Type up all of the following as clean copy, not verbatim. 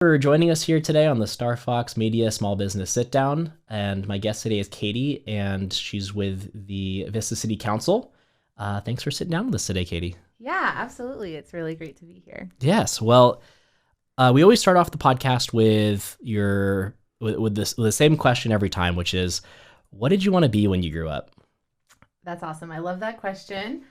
For joining us here today on the Star Fox Media Small Business Sit Down. And my guest today is Katie, and she's with the Vista City Council. Thanks for sitting down with us today, Katie. Yeah, absolutely. It's really great to be here. Yes. Well, we always start off the podcast with the same question every time, which is, what did you want to be when you grew up? That's awesome. I love that question.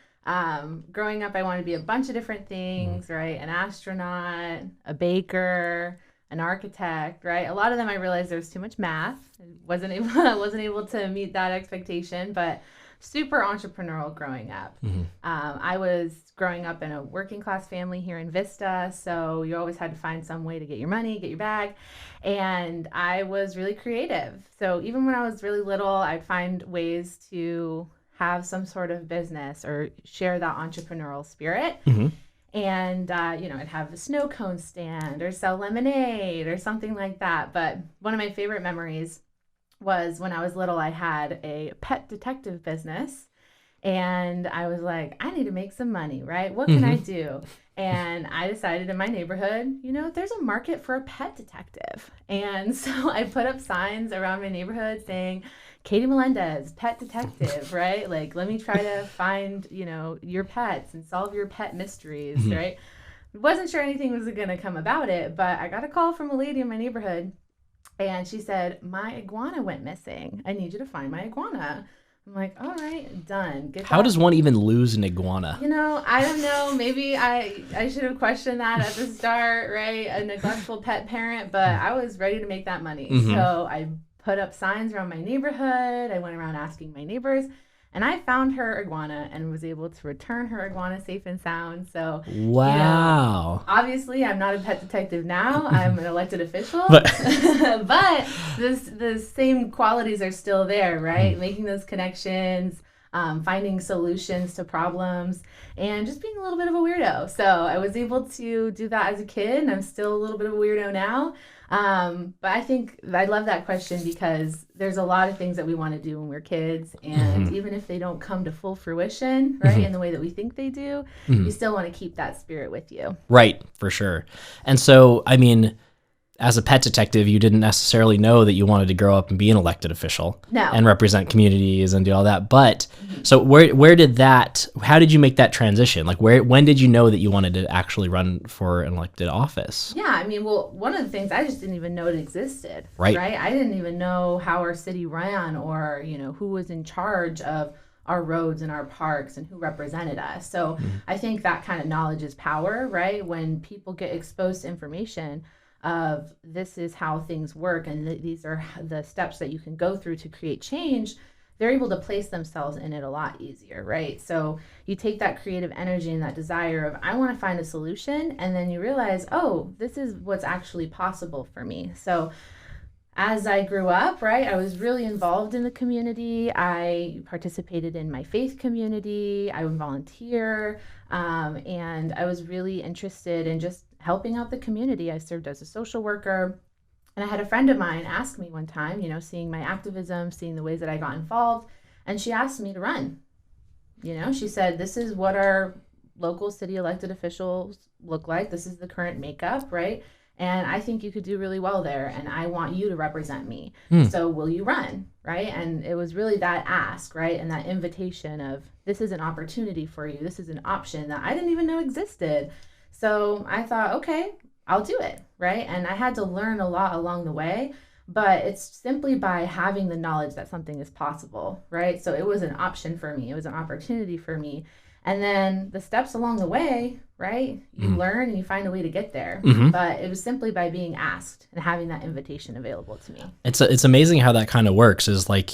Growing up, I wanted to be a bunch of different things, right? An astronaut, a baker, an architect, right? A lot of them I realized there was too much math. I wasn't able to meet that expectation, but super entrepreneurial growing up. I was growing up in a working class family here in Vista, so you always had to find some way to get your money, get your bag, and I was really creative. So even when I was really little, I'd find ways to have some sort of business or share that entrepreneurial spirit. And, I'd have a snow cone stand or sell lemonade or something like that. But one of my favorite memories was when I was little, I had a pet detective business. And I was like, I need to make some money, right? What can I do? And I decided in my neighborhood, there's a market for a pet detective. And so I put up signs around my neighborhood saying, Katie Melendez, pet detective, right? Like, let me try to find, your pets and solve your pet mysteries, right? Wasn't sure anything was going to come about it, but I got a call from a lady in my neighborhood, and she said, my iguana went missing. I need you to find my iguana. I'm like, all right, done. How does one even lose an iguana? I don't know. Maybe I should have questioned that at the start, right? A neglectful pet parent, but I was ready to make that money. So I put up signs around my neighborhood. I went around asking my neighbors, and I found her iguana and was able to return her iguana safe and sound. So, wow. Obviously, I'm not a pet detective now. I'm an elected official, but the same qualities are still there, right? Making those connections, finding solutions to problems, and just being a little bit of a weirdo. So I was able to do that as a kid, and I'm still a little bit of a weirdo now. But I think I love that question because there's a lot of things that we want to do when we're kids, and even if they don't come to full fruition, right, in the way that we think they do, you still want to keep that spirit with you. Right, for sure. And so, I mean, as a pet detective, you didn't necessarily know that you wanted to grow up and be an elected official and represent communities and do all that. But so how did you make that transition? Like when did you know that you wanted to actually run for an elected office? Yeah, I mean, well, one of the things I just didn't even know it existed, right? I didn't even know how our city ran or, who was in charge of our roads and our parks and who represented us. So I think that kind of knowledge is power, right? When people get exposed to information of this is how things work and these are the steps that you can go through to create change, they're able to place themselves in it a lot easier, right? So you take that creative energy and that desire of, I want to find a solution, and then you realize, oh, this is what's actually possible for me. So as I grew up, right, I was really involved in the community. I participated in my faith community. I would volunteer, and I was really interested in just helping out the community. I served as a social worker, and I had a friend of mine ask me one time, seeing my activism, seeing the ways that I got involved, and she asked me to run. She said, this is what our local city elected officials look like. This is the current makeup, right? And I think you could do really well there, and I want you to represent me. So will you run, right? And it was really that ask, right? And that invitation of, this is an opportunity for you. This is an option that I didn't even know existed. So I thought, okay, I'll do it, right? And I had to learn a lot along the way, but it's simply by having the knowledge that something is possible, right? So it was an option for me. It was an opportunity for me. And then the steps along the way, right? You learn and you find a way to get there. But it was simply by being asked and having that invitation available to me. It's amazing how that kind of works. Is like,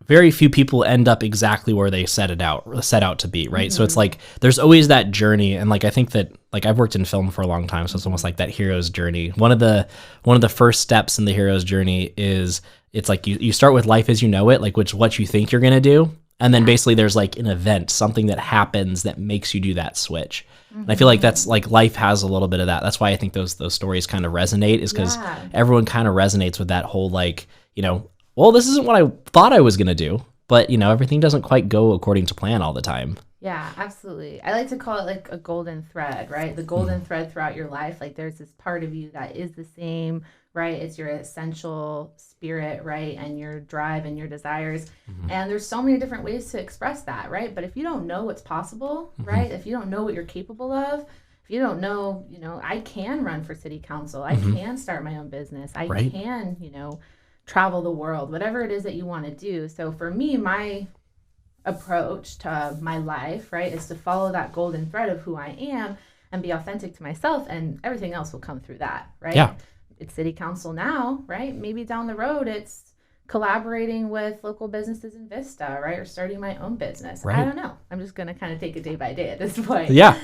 very few people end up exactly where they set out to be, right? So it's like there's always that journey, and like I think that like I've worked in film for a long time, so it's almost like that hero's journey. One of the first steps in the hero's journey is it's like you start with life as you know it, like what you think you're gonna do. And then basically there's like an event, something that happens that makes you do that switch. And I feel like that's like life has a little bit of that. That's why I think those stories kind of resonate, is because everyone kind of resonates with that whole like, well, this isn't what I thought I was going to do, but everything doesn't quite go according to plan all the time. Yeah, absolutely. I like to call it like a golden thread, right? The golden thread throughout your life. Like there's this part of you that is the same, right? It's your essential spirit, right? And your drive and your desires. And there's so many different ways to express that, right? But if you don't know what's possible, right? If you don't know what you're capable of, if you don't know, I can run for city council. I can start my own business. I can, travel the world, whatever it is that you want to do. So for me, my approach to my life, right, is to follow that golden thread of who I am and be authentic to myself, and everything else will come through that, right? Yeah. It's city council now, right? Maybe down the road it's collaborating with local businesses in Vista, right? Or starting my own business. Right. I don't know. I'm just going to kind of take it day by day at this point. Yeah.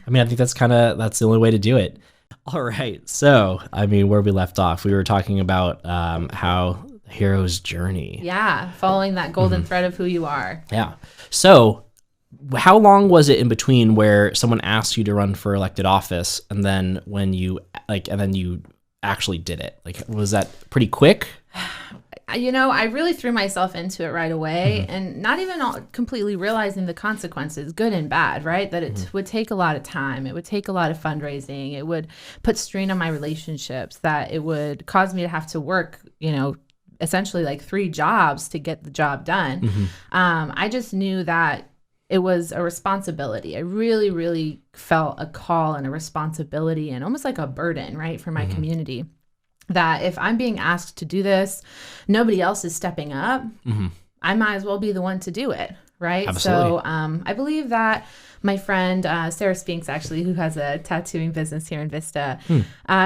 I mean, I think that's the only way to do it. All right. So, I mean, where we left off, we were talking about how hero's journey. Yeah, following that golden thread of who you are. Yeah. So, how long was it in between where someone asked you to run for elected office and then when you actually did it? Like, was that pretty quick? I really threw myself into it right away and not even completely realizing the consequences, good and bad, right? That it would take a lot of time. It would take a lot of fundraising. It would put strain on my relationships, that it would cause me to have to work, essentially like 3 jobs to get the job done. I just knew that it was a responsibility. I really, really felt a call and a responsibility and almost like a burden, right, for my community. That if I'm being asked to do this, nobody else is stepping up, I might as well be the one to do it, right? Absolutely. So I believe that my friend, Sarah Spinks, actually, who has a tattooing business here in Vista,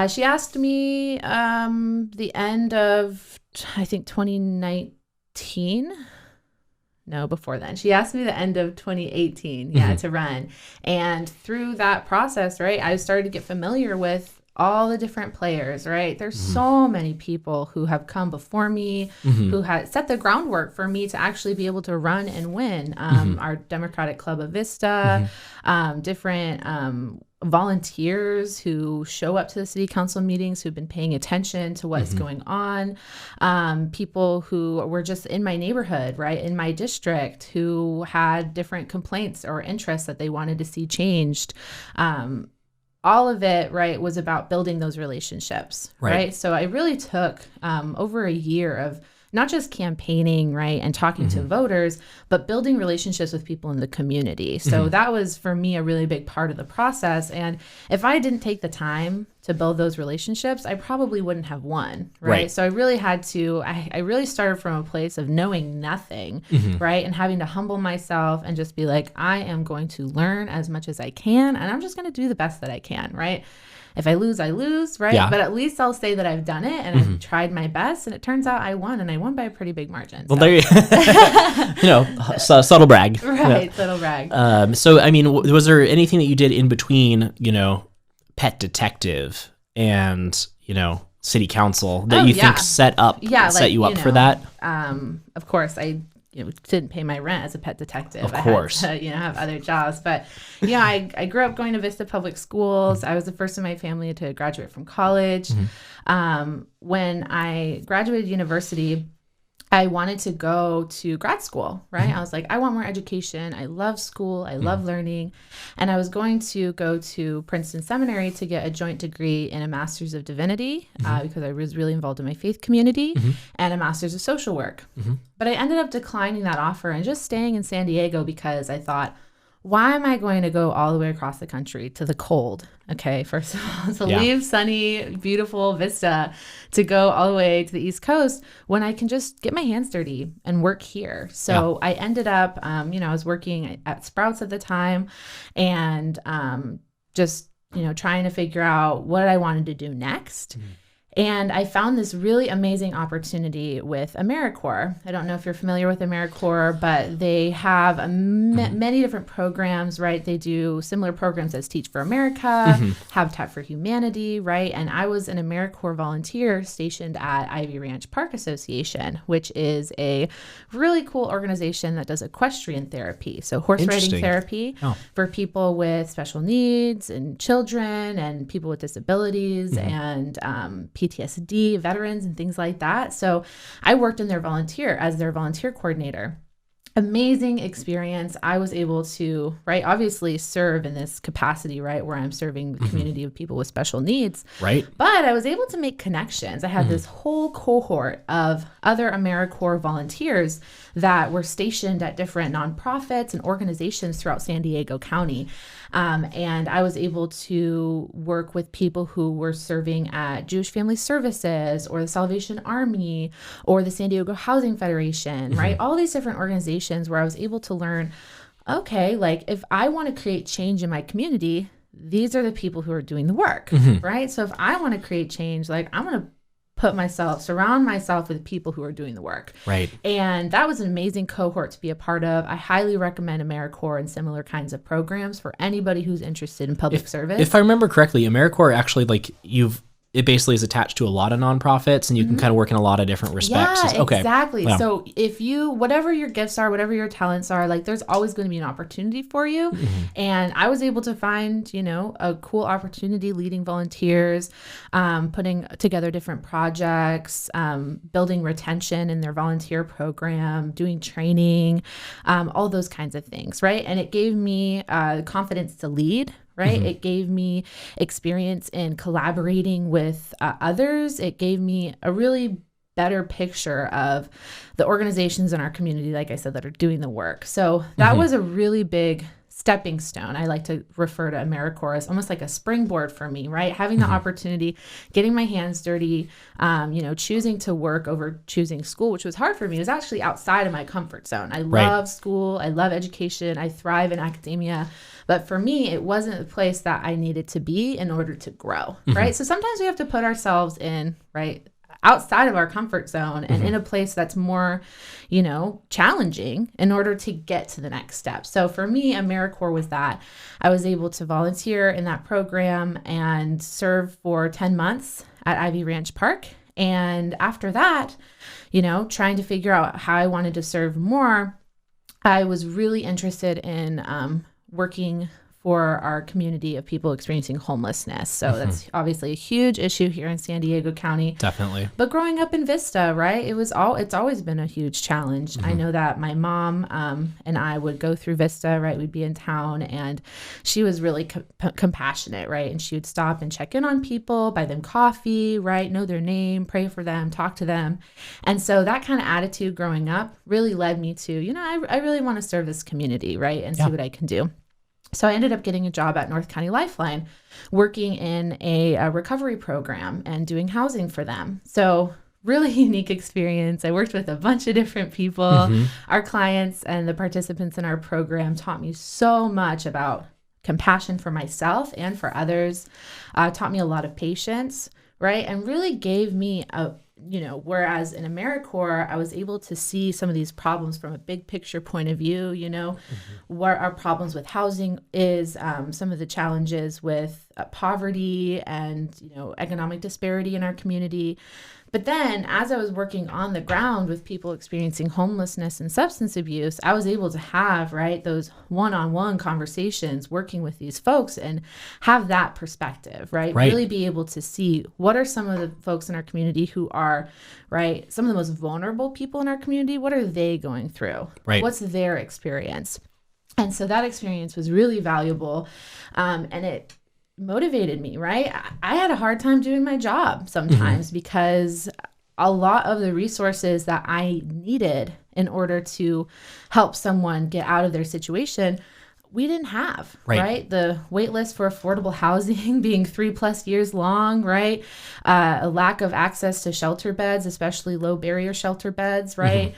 she asked me the end of, I think, 2019. No, before then. She asked me the end of 2018, to run. And through that process, right, I started to get familiar with all the different players, right? There's so many people who have come before me, who had set the groundwork for me to actually be able to run and win. Our Democratic Club of Vista, different volunteers who show up to the city council meetings, who've been paying attention to what's going on, people who were just in my neighborhood, right, in my district, who had different complaints or interests that they wanted to see changed. All of it, right, was about building those relationships, right? So I really took over a year of not just campaigning, right, and talking to voters, but building relationships with people in the community. So that was, for me, a really big part of the process. And if I didn't take the time to build those relationships, I probably wouldn't have won, right? So I really had to, I really started from a place of knowing nothing, right, and having to humble myself and just be like, I am going to learn as much as I can, and I'm just going to do the best that I can, right? If I lose, I lose, right? Yeah. But at least I'll say that I've done it and I've tried my best. And it turns out I won, and I won by a pretty big margin. Well, there you subtle brag. Right, subtle brag. So, I mean, was there anything that you did in between, pet detective and, city council that you think set you up for that? Of course, I didn't pay my rent as a pet detective. Of course. I had to, have other jobs. But, I grew up going to Vista Public Schools. I was the first in my family to graduate from college. When I graduated university, I wanted to go to grad school, right? I was like, I want more education. I love school. I love learning. And I was going to go to Princeton Seminary to get a joint degree in a Master's of Divinity because I was really involved in my faith community and a Master's of Social Work. But I ended up declining that offer and just staying in San Diego because I thought, why am I going to go all the way across the country to the cold? Okay, first of all, to leave sunny, beautiful Vista to go all the way to the East Coast when I can just get my hands dirty and work here. So I ended up, I was working at Sprouts at the time and just, trying to figure out what I wanted to do next. And I found this really amazing opportunity with Americorps. I don't know if you're familiar with Americorps, but they have many different programs, right? They do similar programs as Teach for America, Habitat for Humanity, right? And I was an Americorps volunteer stationed at Ivy Ranch Park Association, which is a really cool organization that does equestrian therapy. So horse riding therapy for people with special needs and children and people with disabilities and PTSD, veterans, and things like that. So I worked as their volunteer coordinator. amazing experience. I was able to, right, obviously serve in this capacity, right, where I'm serving the community of people with special needs. Right. But I was able to make connections. I had this whole cohort of other Americorps volunteers that were stationed at different nonprofits and organizations throughout San Diego County. And I was able to work with people who were serving at Jewish Family Services or the Salvation Army or the San Diego Housing Federation, right? All these different organizations where I was able to learn, okay, like if I want to create change in my community, these are the people who are doing the work, right? So if I want to create change, like I'm going to surround myself with people who are doing the work. Right. And that was an amazing cohort to be a part of. I highly recommend Americorps and similar kinds of programs for anybody who's interested in public service. If I remember correctly, Americorps actually, like, it basically is attached to a lot of nonprofits, and you can kind of work in a lot of different respects. Yeah, Okay. exactly. Yeah. So if whatever your gifts are, whatever your talents are, like there's always going to be an opportunity for you. And I was able to find, a cool opportunity leading volunteers, putting together different projects, building retention in their volunteer program, doing training, all those kinds of things, right? And it gave me confidence to lead. Right. It gave me experience in collaborating with others. It gave me a really better picture of the organizations in our community, like I said, that are doing the work. So that was a really big stepping stone. I like to refer to Americorps as almost like a springboard for me, right? Having the opportunity, getting my hands dirty, choosing to work over choosing school, which was hard for me. It was actually outside of my comfort zone. I love school. I love education. I thrive in academia. But for me, it wasn't the place that I needed to be in order to grow, right? So sometimes we have to put ourselves in, right, outside of our comfort zone and in a place that's more, challenging in order to get to the next step. So for me, Americorps was that. I was able to volunteer in that program and serve for 10 months at Ivy Ranch Park. And after that, trying to figure out how I wanted to serve more, I was really interested in working for our community of people experiencing homelessness. So that's obviously a huge issue here in San Diego County. Definitely. But growing up in Vista, right, it's always been a huge challenge. I know that my mom and I would go through Vista, right? We'd be in town, and she was really compassionate, right? And she would stop and check in on people, buy them coffee, right? Know their name, pray for them, talk to them. And so that kind of attitude growing up really led me to, I really want to serve this community, right? And see what I can do. So I ended up getting a job at North County Lifeline, working in a recovery program and doing housing for them. So really unique experience. I worked with a bunch of different people. Our clients and the participants in our program taught me so much about compassion for myself and for others, taught me a lot of patience, right? And really gave me whereas in Americorps, I was able to see some of these problems from a big picture point of view, what our problems with housing is, some of the challenges with poverty and, economic disparity in our community. But then as I was working on the ground with people experiencing homelessness and substance abuse, I was able to have, right, those one-on-one conversations working with these folks and have that perspective, right? Really be able to see what are some of the folks in our community who are, right, some of the most vulnerable people in our community. What are they going through? Right. What's their experience? And so that experience was really valuable. And it motivated me, right? I had a hard time doing my job sometimes because a lot of the resources that I needed in order to help someone get out of their situation, we didn't have, right? The wait list for affordable housing being 3+ years long, right? A lack of access to shelter beds, especially low barrier shelter beds, right?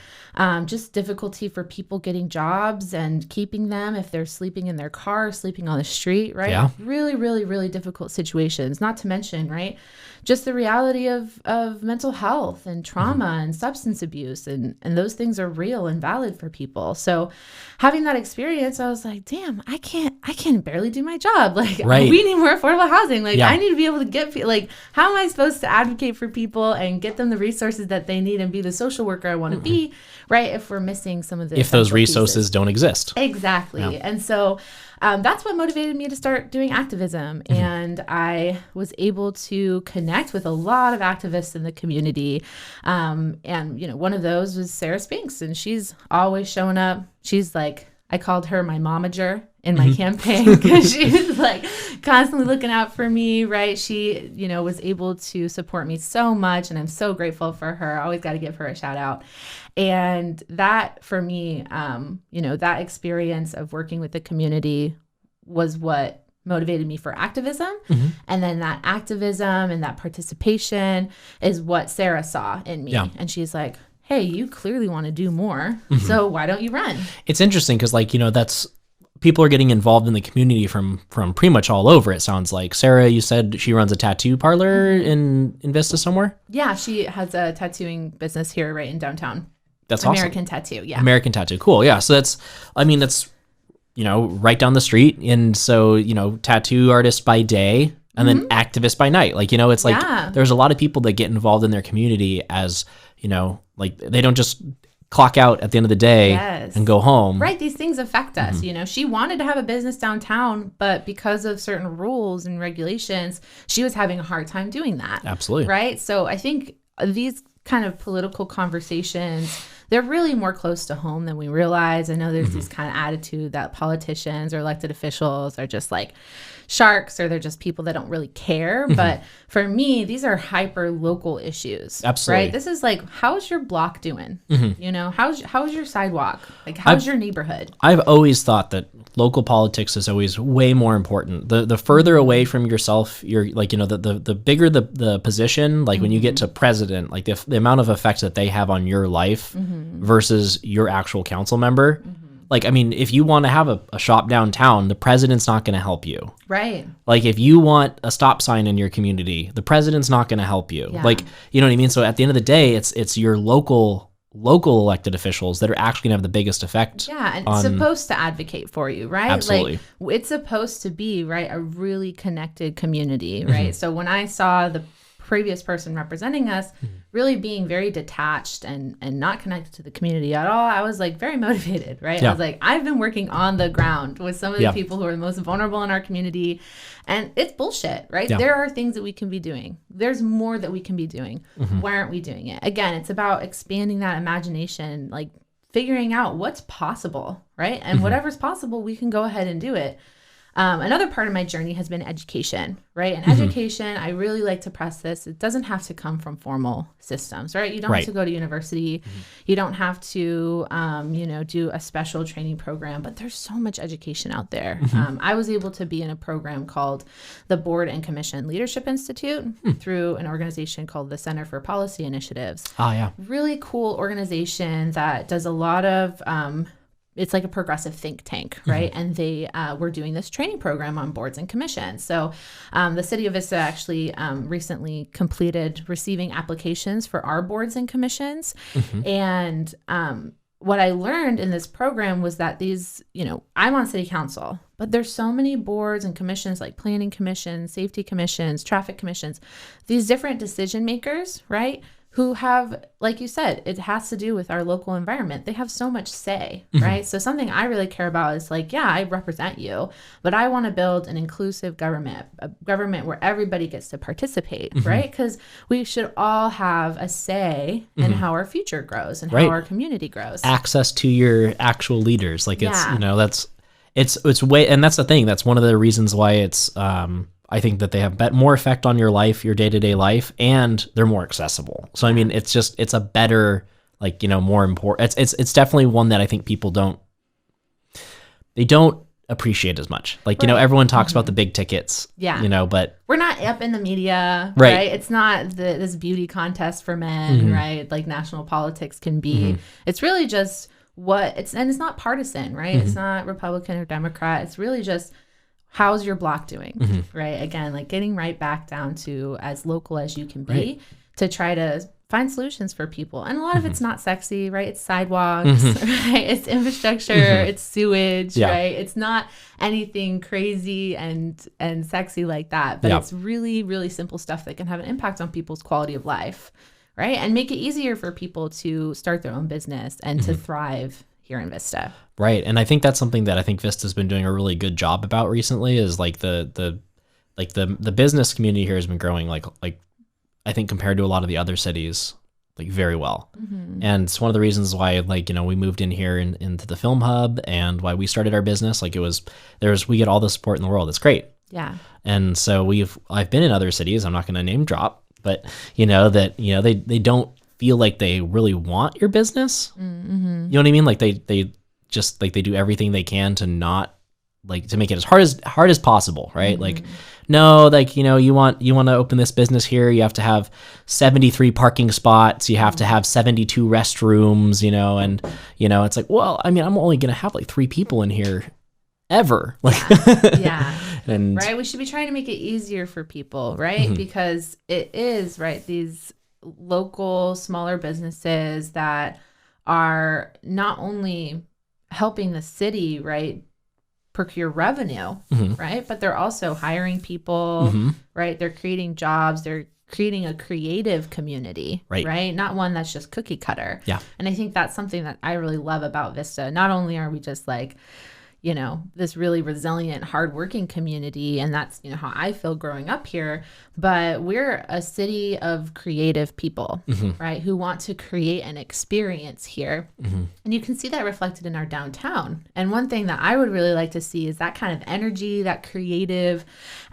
Just difficulty for people getting jobs and keeping them if they're sleeping in their car, sleeping on the street, right? Yeah. Really, really, really difficult situations, not to mention, right? Just the reality of mental health and trauma and substance abuse, and those things are real and valid for people. So having that experience, I was like, damn, ma'am, I can barely do my job. Like, Right. we need more affordable housing. Like, Yeah. I need to be able to get, like, how am I supposed to advocate for people and get them the resources that they need and be the social worker I want to be, right? If we're missing some of the If those essential resources pieces. don't exist. Exactly. Yeah. And so that's what motivated me to start doing activism. And I was able to connect with a lot of activists in the community. And, you know, one of those was Sarah Spinks, and she's always showing up. She's like, I called her my momager in my campaign because she was like constantly looking out for me, right? She, you know, was able to support me so much, and I'm so grateful for her. I always got to give her a shout out. And that for me, you know, that experience of working with the community was what motivated me for activism. And then that activism and that participation is what Sarah saw in me. Yeah. And she's like, hey, you clearly want to do more. So why don't you run? It's interesting because, like, you know, that's people are getting involved in the community from pretty much all over. It sounds like Sarah, you said she runs a tattoo parlor in Vista somewhere. Yeah, she has a tattooing business here right in downtown. That's American Tattoo. Yeah. American Tattoo. Cool. Yeah. So that's, I mean, that's, you know, right down the street. And so, you know, tattoo artist by day and then activist by night. Like, you know, it's like Yeah. there's a lot of people that get involved in their community as, you know, like they don't just clock out at the end of the day Yes. and go home. Right. These things affect us. You know, she wanted to have a business downtown, but because of certain rules and regulations, she was having a hard time doing that. Absolutely. Right. So I think these kind of political conversations, they're really more close to home than we realize. I know there's this kind of attitude that politicians or elected officials are just like sharks, or they're just people that don't really care. But for me, these are hyper local issues. Absolutely. Right. This is like, how's your block doing? You know, how's your sidewalk? Like, how's your neighborhood? I've always thought that local politics is always way more important. The further away from yourself, you're like, you know, the bigger the position, like when you get to president, like the amount of effect that they have on your life versus your actual council member. Like, I mean, if you want to have a shop downtown, the president's not going to help you. Right. Like, if you want a stop sign in your community, the president's not going to help you. Yeah. Like, you know what I mean? So at the end of the day, it's your local elected officials that are actually going to have the biggest effect. Yeah, and it's supposed to advocate for you, right? Absolutely. Like, it's supposed to be, right, a really connected community, right? So when I saw the previous person representing us really being very detached and not connected to the community at all, I was like very motivated, right? Yeah. I was like, I've been working on the ground with some of the people who are the most vulnerable in our community, and it's bullshit, right? Yeah. There are things that we can be doing. There's more that we can be doing. Why aren't we doing it? Again, it's about expanding that imagination, like figuring out what's possible, right? And whatever's possible, we can go ahead and do it. Another part of my journey has been education, right? And education, I really like to press this. It doesn't have to come from formal systems, right? You don't have to go to university. You don't have to, you know, do a special training program, but there's so much education out there. I was able to be in a program called the Board and Commission Leadership Institute through an organization called the Center for Policy Initiatives. Oh, yeah. Really cool organization that does a lot of it's like a progressive think tank, right? And they were doing this training program on boards and commissions. So the city of Vista actually recently completed receiving applications for our boards and commissions. And what I learned in this program was that these, you know, I'm on city council, but there's so many boards and commissions like planning commissions, safety commissions, traffic commissions, these different decision makers, right? Who have, like you said, it has to do with our local environment. They have so much say, right? So something I really care about is like, yeah, I represent you, but I want to build an inclusive government, a government where everybody gets to participate, right? Because we should all have a say in how our future grows and how our community grows. Access to your actual leaders. Like it's, Yeah. you know, it's way, and that's the thing. That's one of the reasons why it's, I think that they have more effect on your life, your day-to-day life, and they're more accessible. So, I mean, it's a better, like, you know, more important. It's definitely one that I think people don't appreciate as much. Like, you know, everyone talks about the big tickets, Yeah. you know, but We're not up in the media, Right. right? It's not this beauty contest for men, right? Like national politics can be. It's really just and it's not partisan, right? It's not Republican or Democrat. It's really just, how's your block doing, right? Again, like getting right back down to as local as you can be to try to find solutions for people. And a lot of it's not sexy, right? It's sidewalks, right? It's infrastructure, it's sewage, right? It's not anything crazy and sexy like that, but it's really, really simple stuff that can have an impact on people's quality of life, right? And make it easier for people to start their own business and to thrive here in Vista. Right. And I think that's something that I think Vista's been doing a really good job about recently, is like the business community here has been growing like I think compared to a lot of the other cities, like very well. And it's one of the reasons why, like, you know, we moved in here into the film hub, and why we started our business. Like we get all the support in the world. It's great. Yeah. And so I've been in other cities. I'm not going to name drop, but they don't feel like they really want your business. You know what I mean? Like they just like they do everything they can to not like to make it as hard as possible, right? Like, no, like, you know, you want to open this business here, you have to have 73 parking spots, you have to have 72 restrooms, you know, and you know, it's like, well, I mean, I'm only gonna have like 3 people in here ever, like, and right, we should be trying to make it easier for people, right? Because it is, right, these local smaller businesses that are not only helping the city, right, procure revenue, right? But they're also hiring people, right? They're creating jobs. They're creating a creative community, right? Not one that's just cookie cutter. Yeah. And I think that's something that I really love about Vista. Not only are we just like, you know, this really resilient, hardworking community, and that's, you know, how I feel growing up here, but we're a city of creative people, right, who want to create an experience here. And you can see that reflected in our downtown. And one thing that I would really like to see is that kind of energy, that creative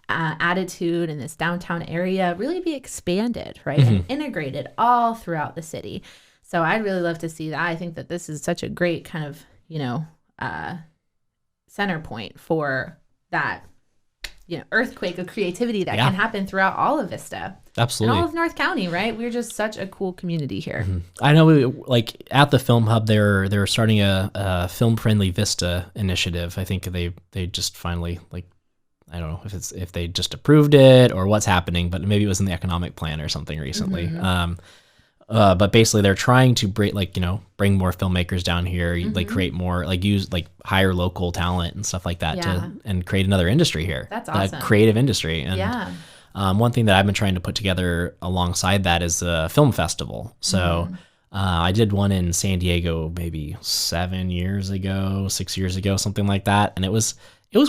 attitude in this downtown area really be expanded, right, and integrated all throughout the city. So I'd really love to see that. I think that this is such a great kind of, you know, center point for that, you know, earthquake of creativity that can happen throughout all of Vista. Absolutely. And all of North County, right? We're just such a cool community here. I know like at the Film Hub, they're starting a film friendly Vista initiative. I think they just finally, like, I don't know if they just approved it or what's happening, but maybe it was in the economic plan or something recently. But basically they're trying to bring more filmmakers down here, like create more, like use, like hire local talent and stuff like that and create another industry here. That's awesome. A creative industry. And one thing that I've been trying to put together alongside that is a film festival. So I did one in San Diego maybe 6 years ago, something like that. And it was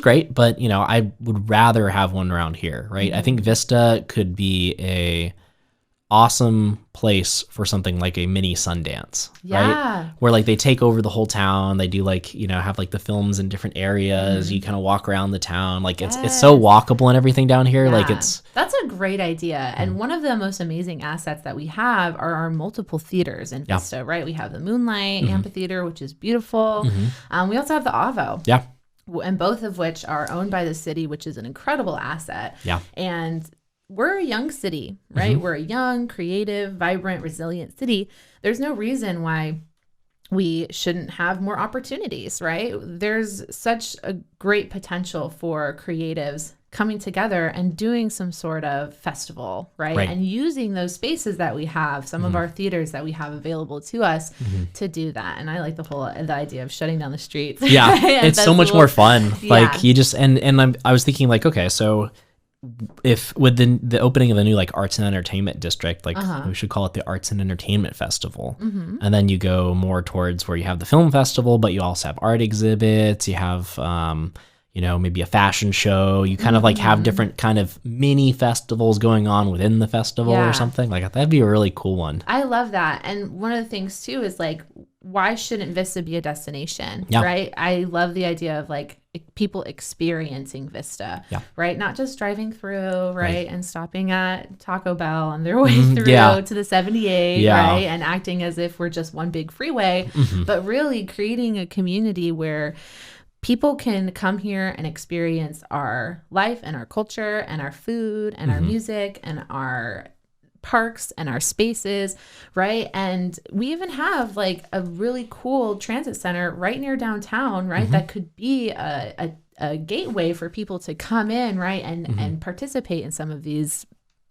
great, but you know, I would rather have one around here, right? I think Vista could be a awesome place for something like a mini Sundance, right? Where like they take over the whole town. They do like, you know, have like the films in different areas. You kind of walk around the town. Like it's so walkable and everything down here. Like that's a great idea. And one of the most amazing assets that we have are our multiple theaters in Vista, right? We have the Moonlight Amphitheater, which is beautiful. We also have the AVO. And both of which are owned by the city, which is an incredible asset. And we're a young city, right? We're a young, creative, vibrant, resilient city. There's no reason why we shouldn't have more opportunities, right? There's such a great potential for creatives coming together and doing some sort of festival, right? And using those spaces that we have, some of our theaters that we have available to us to do that. And I like the idea of shutting down the streets. It's so much more fun. Like you just, I was thinking like, okay, so if with the opening of the new like arts and entertainment district, like we should call it the Arts and Entertainment Festival. And then you go more towards where you have the film festival, but you also have art exhibits, you have you know, maybe a fashion show. You kind of like have different kind of mini festivals going on within the festival or something. Like that'd be a really cool one. I love that. And one of the things too is like, why shouldn't Vista be a destination, right? I love the idea of like people experiencing Vista, right? Not just driving through, right? And stopping at Taco Bell on their way through to the 78, right? And acting as if we're just one big freeway, but really creating a community where people can come here and experience our life and our culture and our food and our music and our parks and our spaces, right? And we even have like a really cool transit center right near downtown, right? That could be a gateway for people to come in, right? And participate in some of these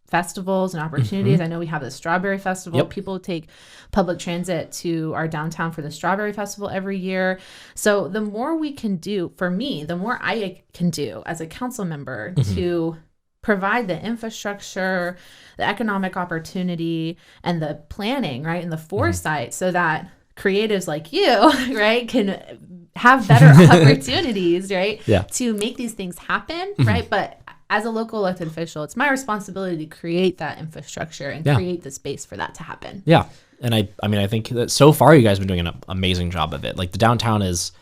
festivals and opportunities. I know we have the Strawberry Festival. People take public transit to our downtown for the Strawberry Festival every year. So the more we can do, for me, the more I can do as a council member to provide the infrastructure, the economic opportunity, and the planning, right, and the foresight so that creatives like you, right, can have better opportunities, right, to make these things happen, right? But as a local elected official, it's my responsibility to create that infrastructure and create the space for that to happen. Yeah. And I mean, I think that so far you guys have been doing an amazing job of it. Like the downtown is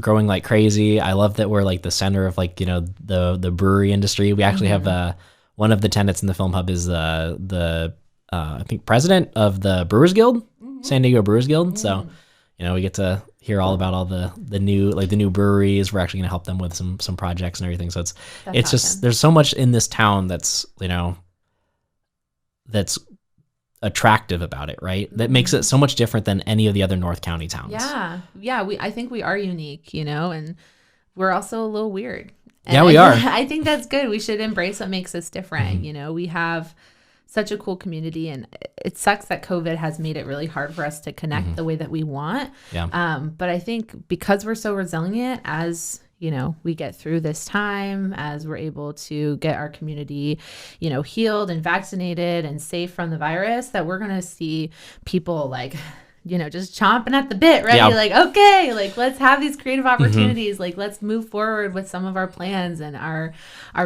growing like crazy. I love that we're like the center of like, you know, the brewery industry. We actually have one of the tenants in the Film Hub is the I think president of the Brewers Guild, San Diego Brewers Guild. So, you know, we get to hear all about all the new breweries. We're actually going to help them with some projects and everything. So it's awesome. Just, there's so much in this town that's, you know, that's attractive about it, right? That makes it so much different than any of the other North County towns. Yeah. I think we are unique, you know, and we're also a little weird. And yeah, we are. I think that's good. We should embrace what makes us different. You know, we have such a cool community, and it sucks that COVID has made it really hard for us to connect the way that we want. But I think because we're so resilient, as you know, we get through this time, as we're able to get our community, you know, healed and vaccinated and safe from the virus, that we're going to see people like, you know, just chomping at the bit, right? You're like, okay, like let's have these creative opportunities. Like let's move forward with some of our plans and our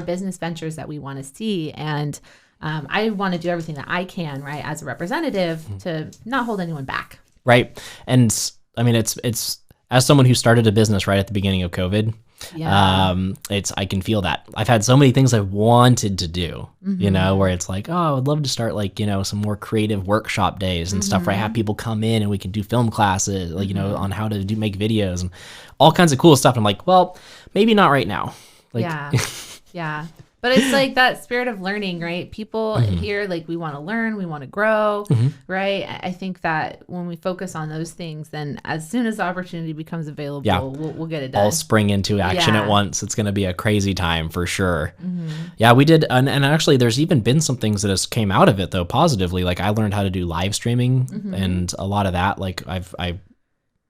business ventures that we want to see. And I want to do everything that I can, right, as a representative to not hold anyone back. Right. And I mean, it's as someone who started a business right at the beginning of COVID, I can feel that. I've had so many things I've wanted to do, you know, where it's like, oh, I would love to start like, you know, some more creative workshop days and stuff where I have people come in and we can do film classes, like, you know, on how to make videos and all kinds of cool stuff. I'm like, well, maybe not right now. Like, yeah. But it's like that spirit of learning, right? People here, like we want to learn, we want to grow, right? I think that when we focus on those things, then as soon as the opportunity becomes available, we'll get it done. All spring into action at once. It's going to be a crazy time for sure. Yeah, we did. And actually, there's even been some things that has came out of it, though, positively. Like I learned how to do live streaming and a lot of that. Like I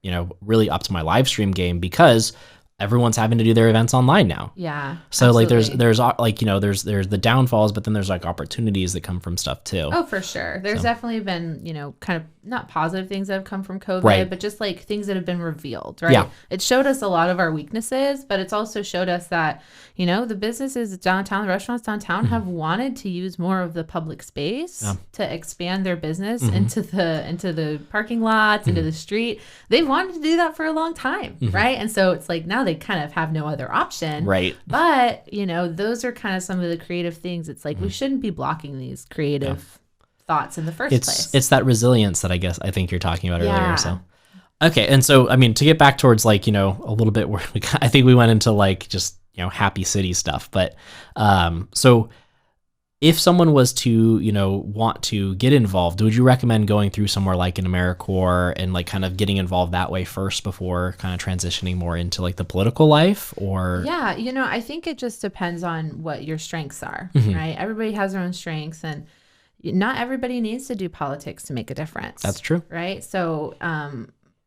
you know, really upped my live stream game because everyone's having to do their events online now. Yeah. So absolutely. Like there's like, you know, there's the downfalls, but then there's like opportunities that come from stuff too. Oh, for sure. There's definitely been, you know, kind of not positive things that have come from COVID, but just like things that have been revealed, right? Yeah. It showed us a lot of our weaknesses, but it's also showed us that, you know, the businesses downtown, the restaurants downtown have wanted to use more of the public space to expand their business into the parking lots, into the street. They've wanted to do that for a long time, right? And so it's like now they kind of have no other option. Right. But, you know, those are kind of some of the creative things. It's like we shouldn't be blocking these creative thoughts in the first place. It's that resilience that I think you're talking about earlier. So, okay. And so, I mean, to get back towards like, you know, a little bit where I think we went into like just, you know, happy city stuff. But so if someone was to, you know, want to get involved, would you recommend going through somewhere like an Americorps and like kind of getting involved that way first before kind of transitioning more into like the political life? Or yeah, you know, I think it just depends on what your strengths are, right? Everybody has their own strengths, and not everybody needs to do politics to make a difference. That's true. Right. So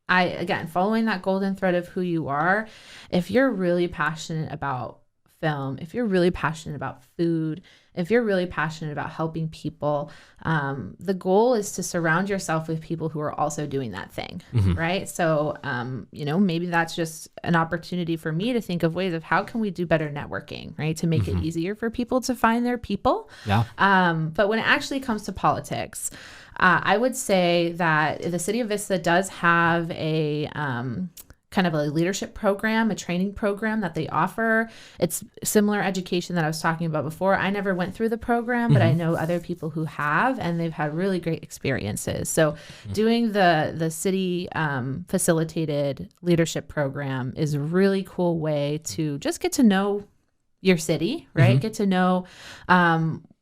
again, following that golden thread of who you are, if you're really passionate about film, if you're really passionate about food, if you're really passionate about helping people, the goal is to surround yourself with people who are also doing that thing, right? So, you know, maybe that's just an opportunity for me to think of ways of how can we do better networking, right? To make it easier for people to find their people. Yeah. But when it actually comes to politics, I would say that the city of Vista does have a kind of a leadership program, a training program that they offer. It's similar education that I was talking about before. I never went through the program, but I know other people who have, and they've had really great experiences. So doing the city facilitated leadership program is a really cool way to just get to know your city, right? Get to know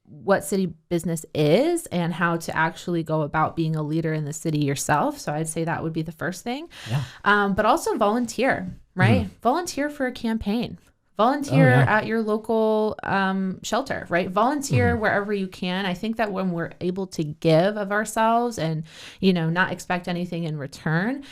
what city business is and how to actually go about being a leader in the city yourself. So I'd say that would be the first thing. Yeah. But also volunteer, right? Volunteer for a campaign. Volunteer at your local shelter, right? Volunteer wherever you can. I think that when we're able to give of ourselves and, not expect anything in return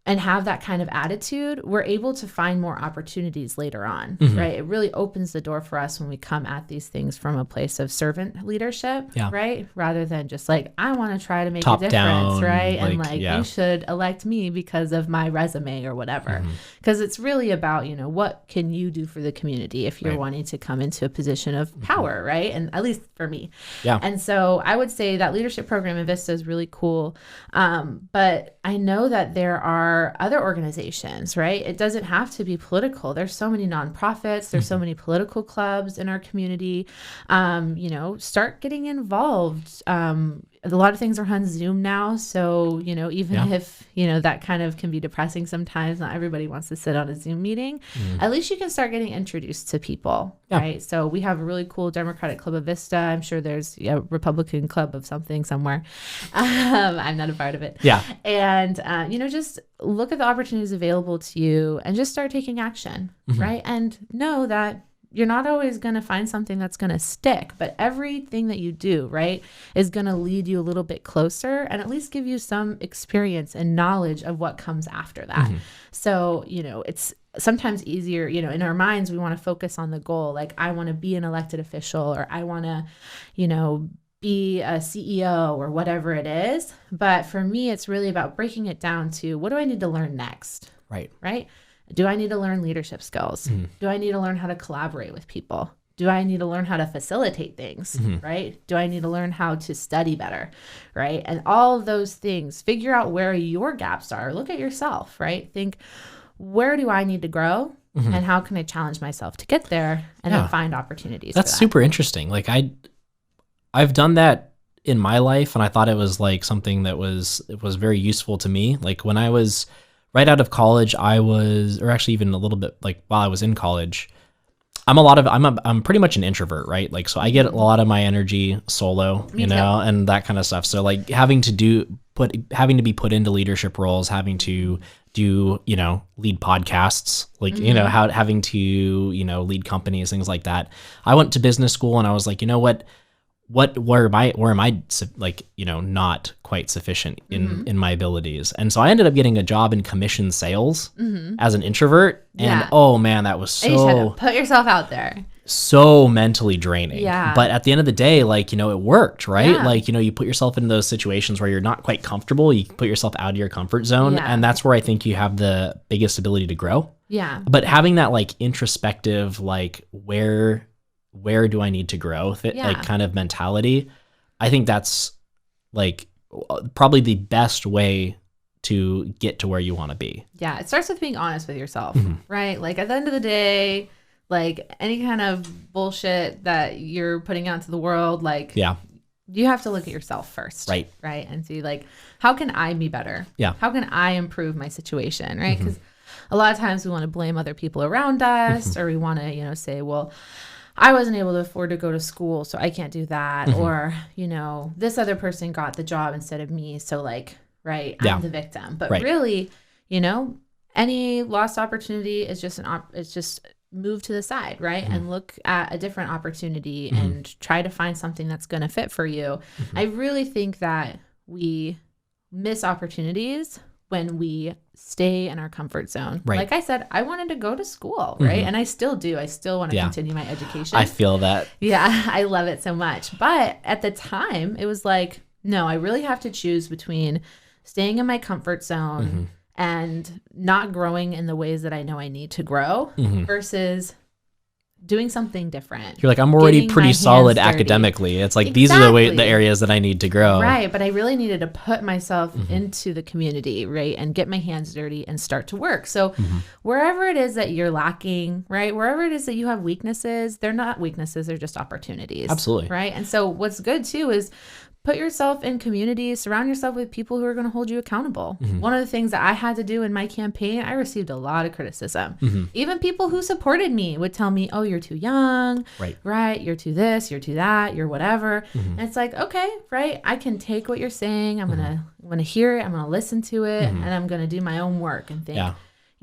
and have that kind of attitude, we're able to find more opportunities later on, right? It really opens the door for us when we come at these things from a place of servant leadership, right? Rather than just like, I want to try to make Top a difference, down, right? And you should elect me because of my resume or whatever. Because it's really about, what can you do for the community if you're wanting to come into a position of power, right? And at least for me. Yeah. And so I would say that leadership program in Vista is really cool. But I know that there are other organizations, right? It doesn't have to be political. There's so many nonprofits. There's so many political clubs in our community. Start getting involved. A lot of things are on Zoom now. So, even if, that kind of can be depressing sometimes, not everybody wants to sit on a Zoom meeting, at least you can start getting introduced to people, right? So we have a really cool Democratic Club of Vista. I'm sure there's a Republican Club of something somewhere. I'm not a part of it. Yeah. And, just look at the opportunities available to you and just start taking action, right? And know that you're not always going to find something that's going to stick, but everything that you do, right, is going to lead you a little bit closer and at least give you some experience and knowledge of what comes after that. So, it's sometimes easier, in our minds, we want to focus on the goal. Like, I want to be an elected official, or I want to, be a CEO or whatever it is. But for me, it's really about breaking it down to, what do I need to learn next? Right. Do I need to learn leadership skills? Do I need to learn how to collaborate with people? Do I need to learn how to facilitate things, right? Do I need to learn how to study better, right? And all of those things, figure out where your gaps are. Look at yourself, right? Think, where do I need to grow? And how can I challenge myself to get there? And then find opportunities That's for that. super interesting. Like, I've done that in my life, and I thought it was like something that was very useful to me. Like, when I was right out of college, or actually even a little bit like while I was in college, I'm pretty much an introvert, right? Like, so I get a lot of my energy solo, and that kind of stuff. So like having to be put into leadership roles, having to do, lead podcasts, like, having to, lead companies, things like that. I went to business school and I was like, where am I like, not quite sufficient in my abilities. And so I ended up getting a job in commission sales as an introvert. And oh man, that was you just had to put yourself out there. So mentally draining. Yeah. But at the end of the day, like, it worked, right? Yeah. Like, you put yourself into those situations where you're not quite comfortable. You put yourself out of your comfort zone. Yeah. And that's where I think you have the biggest ability to grow. Yeah. But having that like introspective, like, where do I need to grow? Like, kind of mentality. I think that's like probably the best way to get to where you want to be. Yeah. It starts with being honest with yourself, right? Like, at the end of the day, like, any kind of bullshit that you're putting out into the world, like, you have to look at yourself first. Right. And see, like, how can I be better? Yeah. How can I improve my situation? Right. Because a lot of times we want to blame other people around us, or we want to, say, well, I wasn't able to afford to go to school, so I can't do that. Or, this other person got the job instead of me. So like, I'm the victim. But really, any lost opportunity is just it's just move to the side, right? And look at a different opportunity and try to find something that's going to fit for you. I really think that we miss opportunities when we stay in our comfort zone. Right. Like I said, I wanted to go to school, right? And I still do. I still want to continue my education. I feel that. Yeah, I love it so much. But at the time, it was like, no, I really have to choose between staying in my comfort zone and not growing in the ways that I know I need to grow versus doing something different. You're like, I'm already pretty solid academically. It's like, these are the areas that I need to grow. Right. But I really needed to put myself into the community, right? And get my hands dirty and start to work. So wherever it is that you're lacking, right? Wherever it is that you have weaknesses, they're not weaknesses, they're just opportunities. Absolutely. Right. And so what's good too is put yourself in community, surround yourself with people who are going to hold you accountable. One of the things that I had to do in my campaign, I received a lot of criticism. Even people who supported me would tell me, oh, you're too young, right? You're too this, you're too that, you're whatever. And it's like, okay, right? I can take what you're saying. I'm going to hear it. I'm going to listen to it, and I'm going to do my own work and think,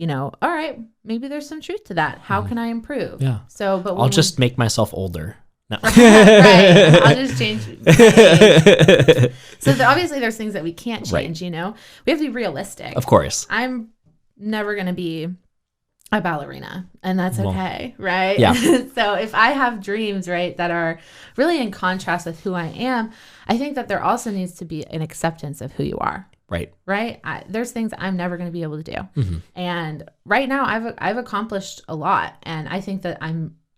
all right, maybe there's some truth to that. How can I improve? Yeah. So, but I'll just make myself older. No. right. I'll just change my age. So obviously there's things that we can't change, we have to be realistic. Of course. I'm never going to be a ballerina, and that's okay. Right. Yeah. So if I have dreams, right, that are really in contrast with who I am, I think that there also needs to be an acceptance of who you are. Right. There's things I'm never going to be able to do. And right now I've accomplished a lot, and I think that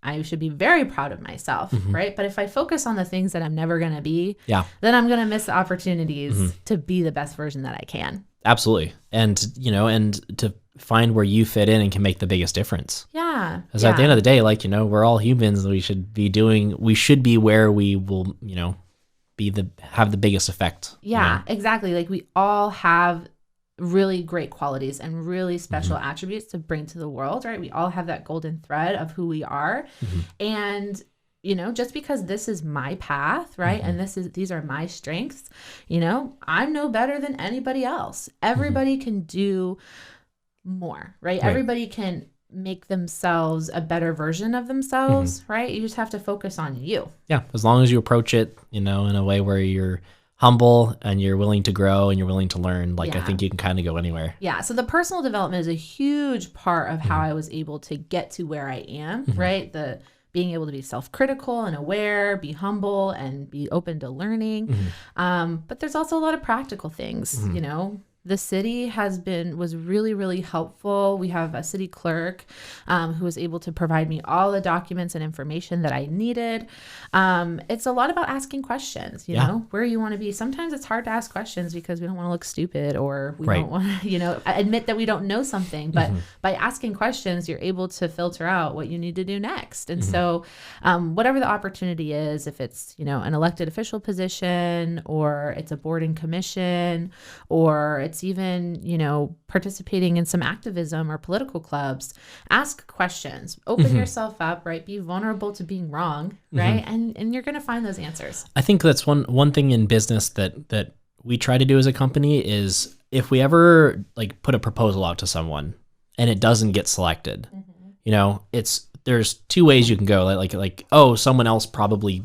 I should be very proud of myself. Right. But if I focus on the things that I'm never going to be, then I'm going to miss the opportunities to be the best version that I can. Absolutely. And, and to find where you fit in and can make the biggest difference. Yeah. Because at the end of the day, we're all humans, and we should be where we will, have the biggest effect. Yeah, exactly. We all have really great qualities and really special attributes to bring to the world, right? We all have that golden thread of who we are. And, just because this is my path, right? And these are my strengths, I'm no better than anybody else. Everybody can do more, right? Everybody can make themselves a better version of themselves, right? You just have to focus on you. Yeah. As long as you approach it, in a way where you're humble and you're willing to grow and you're willing to learn, I think you can kind of go anywhere. Yeah. So the personal development is a huge part of how I was able to get to where I am, right? The being able to be self-critical and aware, be humble, and be open to learning. But there's also a lot of practical things, The city was really, really helpful. We have a city clerk who was able to provide me all the documents and information that I needed. It's a lot about asking questions, where you want to be. Sometimes it's hard to ask questions because we don't want to look stupid, or we don't want to, admit that we don't know something. But by asking questions, you're able to filter out what you need to do next. And so whatever the opportunity is, if it's, an elected official position, or it's a board and commission, or it's even, participating in some activism or political clubs, ask questions, open yourself up, right? Be vulnerable to being wrong, right? And you're going to find those answers. I think that's one thing in business that we try to do as a company is, if we ever put a proposal out to someone and it doesn't get selected, there's two ways you can go. Someone else probably,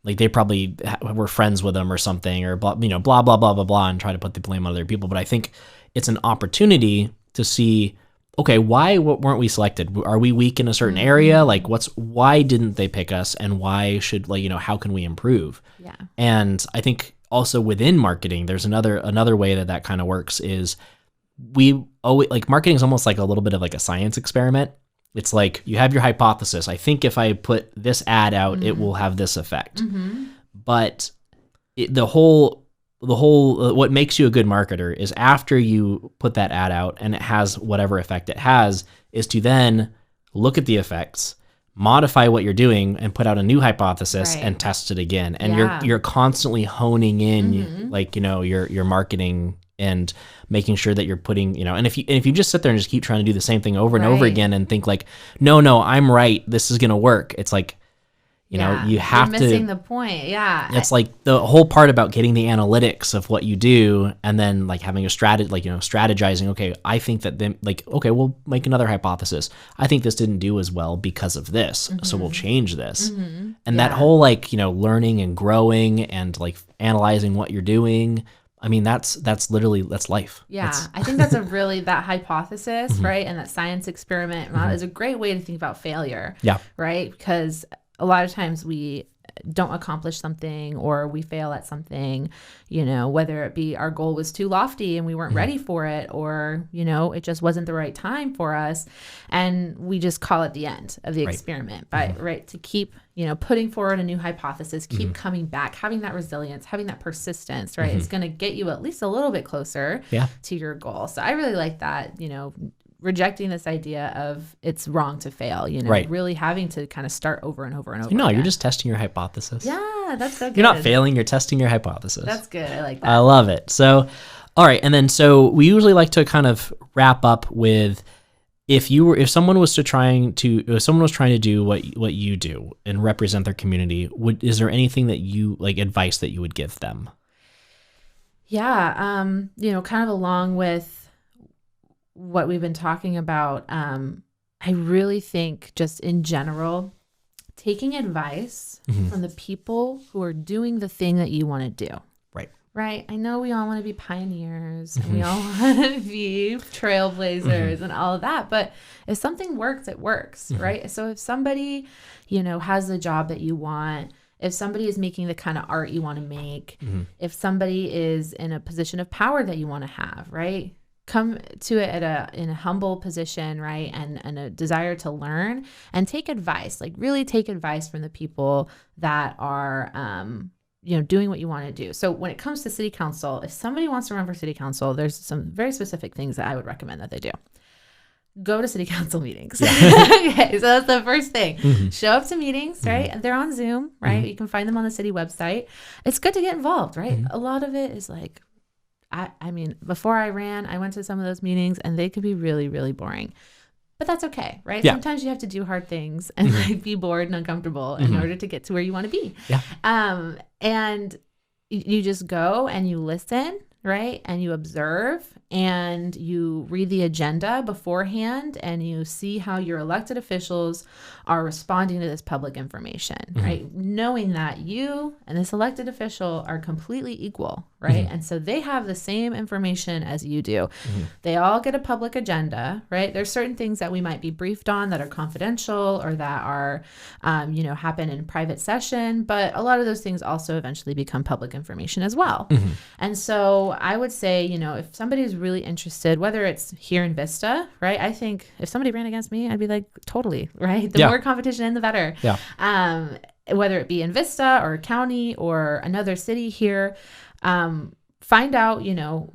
they probably were friends with them or something, or blah, blah, blah, blah, blah, blah, and try to put the blame on other people. But I think it's an opportunity to see, okay, why weren't we selected? Are we weak in a certain area? Why didn't they pick us? And why should, how can we improve? Yeah. And I think also within marketing, there's another way that kind of works is we always, marketing is almost like a little bit of a science experiment. It's you have your hypothesis. I think if I put this ad out, it will have this effect. But the whole what makes you a good marketer is after you put that ad out and it has whatever effect it has, is to then look at the effects, modify what you're doing, and put out a new hypothesis and test it again. And you're constantly honing in your marketing and making sure that you're putting, and if you just sit there and just keep trying to do the same thing over and over again and think no, I'm right, this is going to work. It's you have you're missing the point. Yeah. It's the whole part about getting the analytics of what you do, and then having a strategy, strategizing. Okay, I think that then okay, we'll make another hypothesis. I think this didn't do as well because of this, so we'll change this. And that whole learning and growing and analyzing what you're doing. I mean, that's life. Yeah, I think that's that hypothesis, right? And that science experiment is a great way to think about failure. Yeah. Right? Because a lot of times we don't accomplish something, or we fail at something, whether it be our goal was too lofty and we weren't ready for it, or, it just wasn't the right time for us. And we just call it the end of the experiment. But to keep, putting forward a new hypothesis, keep coming back, having that resilience, having that persistence, right? It's going to get you at least a little bit closer to your goal. So I really like that, rejecting this idea of it's wrong to fail, really having to kind of start over and over and over. No, again. You're just testing your hypothesis. Yeah, that's so good. You're not failing, you're testing your hypothesis. That's good. I like that. I love it. So, all right. And then, so we usually like to kind of wrap up with, if someone was trying to do what you do and represent their community, is there anything that you advice that you would give them? Yeah. Kind of along with what we've been talking about, I really think just in general, taking advice from the people who are doing the thing that you want to do. Right. I know we all want to be pioneers and we all want to be trailblazers and all of that. But if something works, it works. Right. So if somebody, has the job that you want, if somebody is making the kind of art you want to make, if somebody is in a position of power that you want to have, right, come to it in a humble position, right, and a desire to learn and take advice, like really take advice from the people that are doing what you want to do. So when it comes to city council, if somebody wants to run for city council, there's some very specific things that I would recommend that they do. Go to city council meetings. Okay, so that's the first thing. Show up to meetings, right? They're on Zoom, right? You can find them on the city website. It's good to get involved, right? A lot of it is like, I mean, before I ran, I went to some of those meetings and they could be really, really boring. But that's okay, right? Yeah. Sometimes you have to do hard things and like be bored and uncomfortable in order to get to where you want to be. Yeah. And you just go and you listen, right? And you observe and you read the agenda beforehand and you see how your elected officials are responding to this public information, right? Knowing that you and this elected official are completely equal, right? And so they have the same information as you do. They all get a public agenda, right? There's certain things that we might be briefed on that are confidential or that are, happen in private session, but a lot of those things also eventually become public information as well. And so I would say, if somebody's really interested, whether it's here in Vista, right? I think if somebody ran against me, I'd be like, totally, right? The more competition in the better. Yeah. Whether it be in Vista or county or another city here, find out,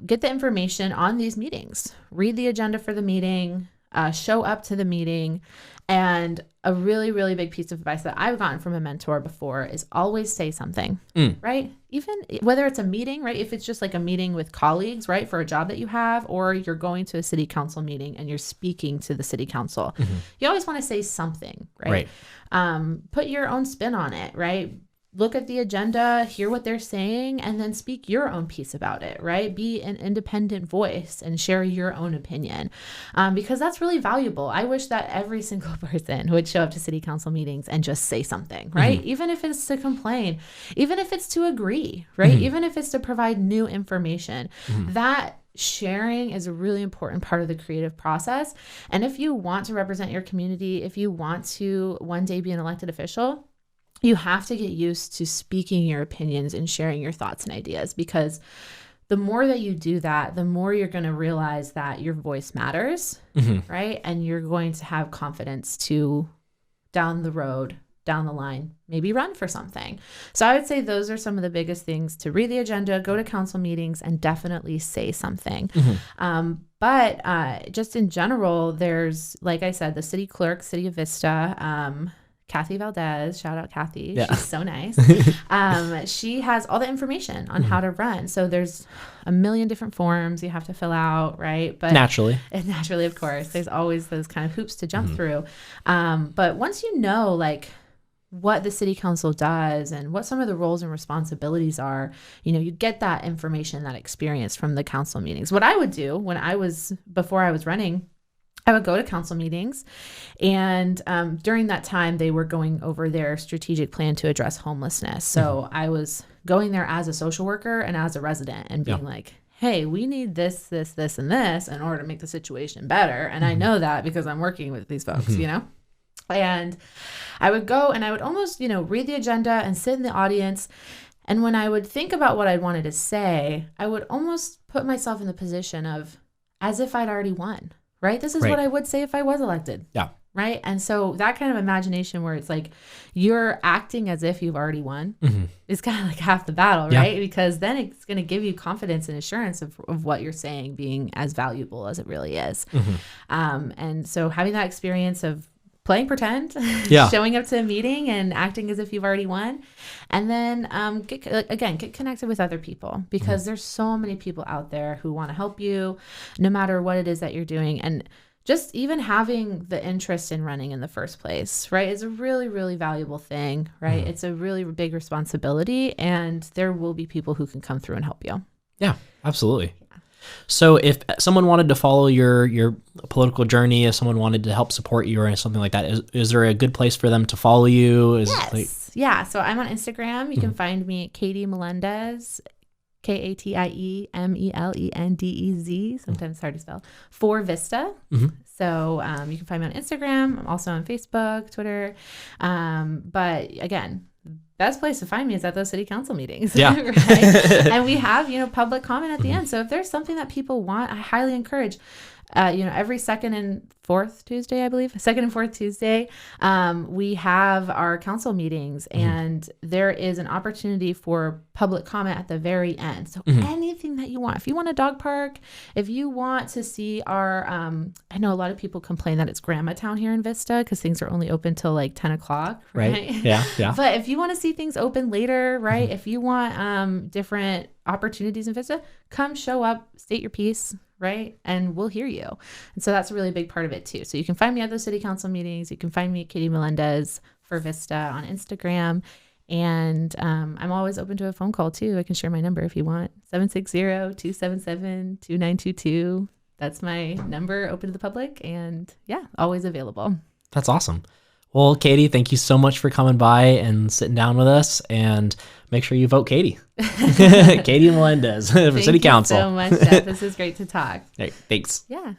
get the information on these meetings, read the agenda for the meeting, show up to the meeting. And a really, really big piece of advice that I've gotten from a mentor before is always say something, right? Even whether it's a meeting, right? If it's just like a meeting with colleagues, right? For a job that you have, or you're going to a city council meeting and you're speaking to the city council, you always want to say something, right? Put your own spin on it, right? Look at the agenda, hear what they're saying, and then speak your own piece about it, right? Be an independent voice and share your own opinion, because that's really valuable. I wish that every single person would show up to city council meetings and just say something, right? Even if it's to complain, even if it's to agree, right? Even if it's to provide new information, that sharing is a really important part of the creative process. And if you want to represent your community, if you want to one day be an elected official, you have to get used to speaking your opinions and sharing your thoughts and ideas, because the more that you do that, the more you're going to realize that your voice matters, right? And you're going to have confidence to down the road, down the line, maybe run for something. So I would say those are some of the biggest things: to read the agenda, go to council meetings, and definitely say something. But just in general, there's, like I said, the city clerk, City of Vista, Kathy Valdez, shout out Kathy. Yeah. She's so nice. She has all the information on how to run. So there's a million different forms you have to fill out, right? But naturally, of course, there's always those kind of hoops to jump through. But once you know, like, what the city council does and what some of the roles and responsibilities are, you get that information, that experience from the council meetings. What I would do before I was running, I would go to council meetings, and during that time, they were going over their strategic plan to address homelessness. So I was going there as a social worker and as a resident and being like, hey, we need this, this, this, and this in order to make the situation better. And I know that because I'm working with these folks, And I would go and I would almost, read the agenda and sit in the audience. And when I would think about what I wanted to say, I would almost put myself in the position of as if I'd already won. Right? This is what I would say if I was elected. Yeah. Right? And so that kind of imagination where it's like you're acting as if you've already won is kind of like half the battle, right? Because then it's going to give you confidence and assurance of what you're saying being as valuable as it really is. And so having that experience of playing pretend, showing up to a meeting and acting as if you've already won. And then get connected with other people, because there's so many people out there who want to help you no matter what it is that you're doing. And just even having the interest in running in the first place, right, is a really, really valuable thing, right? It's a really big responsibility, and there will be people who can come through and help you. Yeah, absolutely. So if someone wanted to follow your political journey, if someone wanted to help support you or something like that, is there a good place for them to follow you? Yeah. So I'm on Instagram. You can find me at Katie Melendez, KATIEMELENDEZ. Sometimes it's hard to spell. For Vista. So you can find me on Instagram. I'm also on Facebook, Twitter. But again, best place to find me is at those city council meetings. Yeah. Right? And we have, public comment at the end. So if there's something that people want, I highly encourage, every second and fourth Tuesday, we have our council meetings, and there is an opportunity for public comment at the very end. So anything that you want, if you want a dog park, if you want to see our, I know a lot of people complain that it's Grandma Town here in Vista because things are only open till like 10 o'clock. Right. Yeah. But if you want to see things open later, right. If you want different opportunities in Vista, come show up, state your piece. Right. And we'll hear you. And so that's a really big part of it too. So you can find me at those city council meetings. You can find me at Katie Melendez for Vista on Instagram. And I'm always open to a phone call too. I can share my number if you want. 760-277-2922. That's my number, open to the public, and always available. That's awesome. Well, Katie, thank you so much for coming by and sitting down with us, and make sure you vote Katie. Katie Melendez for City Council. Thank you so much, Jeff. This is great to talk. Hey, thanks. Yeah.